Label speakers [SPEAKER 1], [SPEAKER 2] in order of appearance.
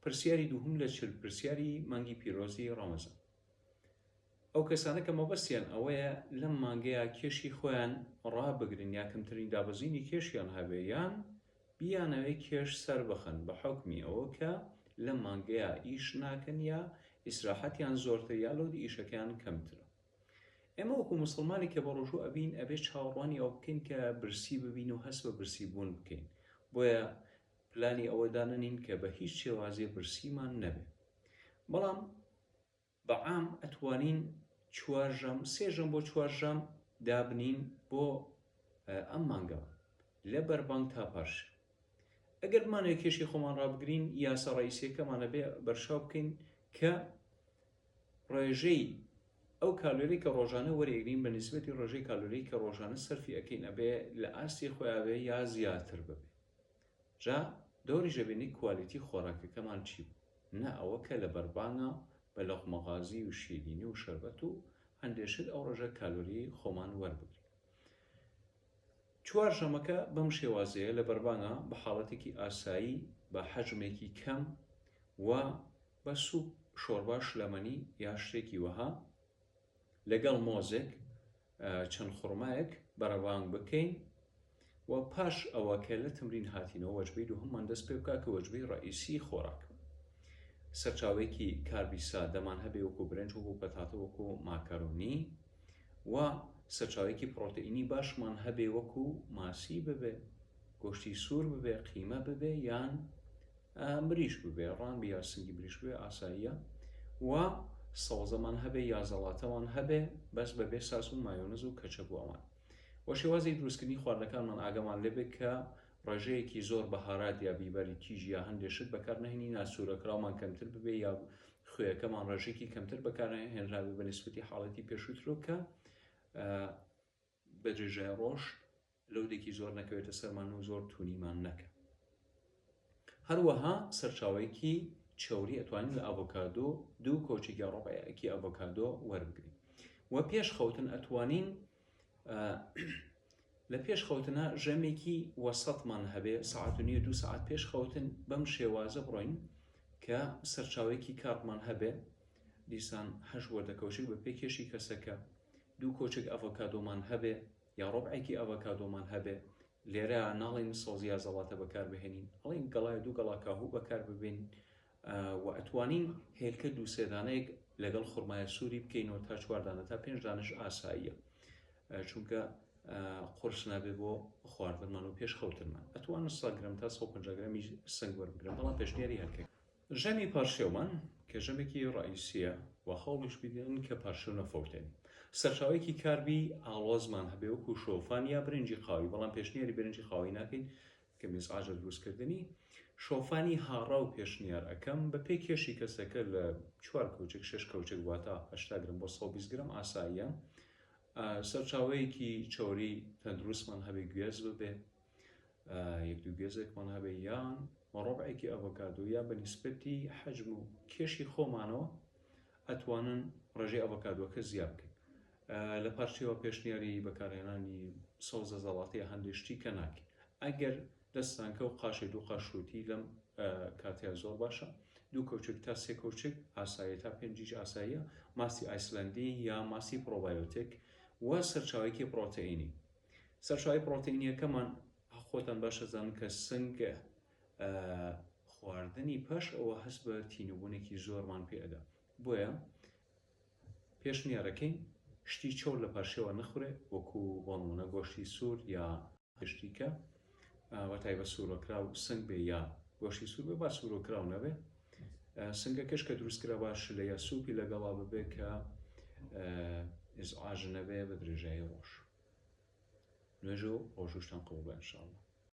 [SPEAKER 1] پرسیاری دووهم لە چل پرسیاری مانگی پیرۆزی ڕەمەزان. ئەو کەسانە کە مەبەستیان ئەوەیە لەم مانگەیە کێشی خۆیان ڕابگرن یا کەمترین دابەزینی کێشیان هەبێ یان بیانەوەی کێش سەر بخەن بە حکمی ئەوە کە لەم مانگەیە ئیش ناکەن یا ئیسراحەتیان زۆرتر یا لۆدی ئیشەکەیان کەمترە. ئێمە وەکو مسلمانی کە بە ڕۆژوو ئەبین ئەبێ چاوەڕوانی ئەو بکەین کە برسی ببین و هەست بە برسی بوون بکەین. بۆیە پلانی ئەوە دانەنین کە بە هیچ شێوازێ برسیمان نەبێ. بەڵام بەعام ئەتوانین سێژەم بۆ چوارژەم دابنین بۆ ئەم مانگەوە لە بەربانگ تا پاش. ئەگەر بمانەوێت کێشی خۆمان ڕابگرین یاسا ڕئیسیەکەمانە بێ بەرشاو بکەین کە ڕێژەی ئەو کالۆری کە ڕۆژانە وەرەگرین بە نسبەتی ڕێژەی کالۆری کە ڕۆژانە سەرفی ئەەکەین ئەبێ لە ئاستی خۆیان بێ یا زیاتر ببێ. جا دۆری ژەبێنی کوالیتی خۆراکەکەمان چی بوو؟ نە ئەوە کە لە بەربانگە بە لەقمەغازی و شیرینی و شەربەت و هەندێشت ئەو ڕۆژە کالۆری خۆمان وەربگرین. چوارشەمەکە بەم شێوازەیە لە بەربانگە بە حاڵەتێکی ئاسایی بە حەجمێکی کەم و بە سوپ شۆربا شلەمەنی یا شتێکی وەها لەگەڵ مۆزێک چەند خوڕمایەک بەرەبانگ بکەین و پاش ئەوە کە لە تمرین هاتینەوە وەجبەی دووهەممان دەست پێ بکات کە وەجبەی ڕئیسی خۆراک. سەرچاوێکی کاربی سادەمان هەبێ وەکو برنج وەکو پەتاتە وەکو ماکارۆنی و سەرچاوێکی پرۆتئینی باشمان هەبێ وەکو ماسی ببێ، گۆشتی سوور ببێ، قیمە ببێ یان مریش ببێ، ڕان بێ یا سنگی مریش بێ ئاساییە و سەوزەمان هەبێ یا زەڵاتەمان هەبێ بەس بەبێ ساس و مایۆنز و کەچەپ و ئەوان. و شێوازی دروستکردنی خواردنەکانمان ئاگامان لێبێ کە ڕێژەیەکی زۆر بەهارات یا بیبەری تیژ یا هەندێشت بەکارنەهێنی ناسوورەکراومان کەمتر ببێ یا خوێەکەمان ڕێژێکی کەمتر بەکارهێنرابێ بە نسبەتی حاڵەتی پێشووترۆ کە بە درێژای ڕۆژ لەودێکی زۆر نەکەوێتە سەرمان و زۆر توونیمان نەکە. هەروەها سەرچاوەیەکی چۆری ئەتوانین لە ئەڤۆکادۆ دوو کۆچێکی ڕۆبایەکی ئەڤۆکادۆ وەربگرین. و پێش خەوتن ئەتوانین لە پێش خەوتنە ژەمێکی وەسەطمان هەبێ سەعات و نیە 2 سەعات پێش خەوتن بەم شێوازە بڕۆین کە سەرچاوێکی کارمان هەبێ دیسان 8 وەردەکەوشێک بە پێ کێشی کەسەکە، دوو کۆچێک ئەڤۆکادۆمان هەبێ یا ڕۆبعێکی ئەڤۆکادۆمان هەبێ، لێرە ناڵین سۆزی یا زەڵاتە بەکار بهێنین، ئەڵین گەڵای دوو گەڵا کاهوو بەکار ببین و ئەتوانین هێلکە 2-3 دانەیەک لەگەڵ خوڕمایە سووری بکەینەوە تا 4 دانە تا 5 دانەش ئاساییە چونکە قورس نابێ بۆ خواردنمان و پێش خەوتنمان. ئەتوانن 100 گرام تا 150 گرامی سنگ وەربگرن بەڵام پێشنیاری هەرکە. ژەمی پارشێومان کە ژەمێکی ڕئیسیە و خەڵیش بدەن کە پارشێو نەفەوتێنین. سەرچاوێکی کاربی ئاڵۆزمان هەبێ وەکو شۆفان یا برنجی خاوی، بەڵام پێشنیاری برنجی خاوی ناکەین کە میزعاجە دروستکردنی. شۆفانی هاڕا و پێشنیار ئەەکەم بە پێی کێشی کەسەکە لە 4 کەوچێک 6 کەوچێک واتە 80 گرام بۆ 120 گرام ئاساییە. سەرچاوەیەکی چۆری تەندروستمان هەبێ گوێز ببێ، 1-2 گوێزێکمان هەبێ یان ڕۆبعێکی ئەڤۆکادۆ یا بە نیسبەتی حەجم و کێشی خۆمانەوە ئەتوانن ڕێژەی ئەڤۆکادۆکە زیاد بکەین. لە پارچەوە پێشنیاری بەکارهێنانی سەوزە زەڵاتەیە هەندێشتی کە ناکەین. ئەگەر دەستانکە و قاشێک 2 قاشوتی لەم کاتەیە زۆر باشە، 2 کەوچێک تا 3 کەوچێک ئاساییە تا 5 ئاساییە، ماسی ئایسلەندی یا ماسی پرۆبایۆتیک و سەرچاوێکی پرۆتئینی. سەرچاوی پرۆتئینیەکەمان خۆتان باشە زانن کە سنگ خواردنی پاش ئەوە هەست بە تینوبوونێکی زۆرمان پێدا. بۆیە پێشنیارەکەین شتی چۆر لە پاشێوە نەخورێ وەکو بۆنمونە گۆشتی سوور یا گشتیکە وەتای بە سوورۆکرا و سنگ بێ یا گۆشتی سوور بێ با سوورۆکراو نەبێ. سنگەکەش کە دروستکرا باش لە یا سوپی لەگەڵا ببێ کە ئیزعاج نەبێ بە درێژایی ڕۆژ. نوێژ و ڕۆژوشتان قبوڵ بە ئینشاءالله.